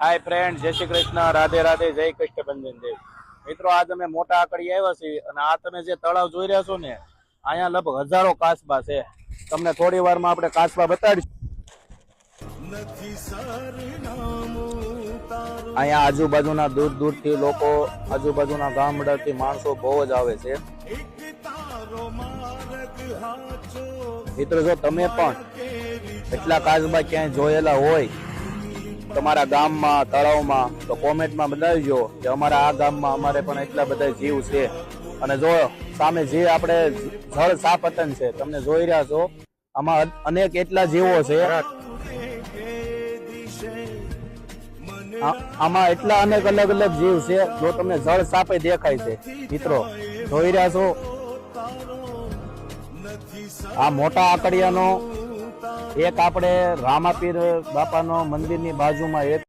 હાય friend, જય શ્રી કૃષ્ણ, રાધે રાધે, જય કૃષ્ણબંધન દેવ. મિત્રો, આજ અમે મોટા આકડી આવ્યા છીએ અને આ તમે જે તળાવ જોઈ રહ્યા છો ને, અહીંયા લગભગ હજારો કાચબા છે. તમને થોડી વારમાં આપણે કાચબા બતાડીશું. અહીંયા આજુબાજુના દૂર દૂરથી લોકો, આજુબાજુના ગામડાથી માણસો બહુ જ આવે છે. મિત્રો, જો તમે પણ એટલા કાચબા ક્યાંય જોયેલા હોય તમારા ગામમાં, તળાવમાં, તો કોમેન્ટમાં બતાવજો કે અમારા આ ગામમાં અમારે પણ એટલા બધા જીવ છે. અને જો સામે જે આપણે જળ સાપતન છે, તમને જોઈ રહ્યા છો, આમાં અનેક એટલા જીવો છે. આમાં એટલા અનેક અલગ અલગ જીવ છે. જો તમને જળ સાપે દેખાય છે, મિત્રો જોઈ રહ્યા છો, આ મોટા આકડિયાનો એક આપણે રામાપીર બાપાનો મંદિરની બાજુમાં એક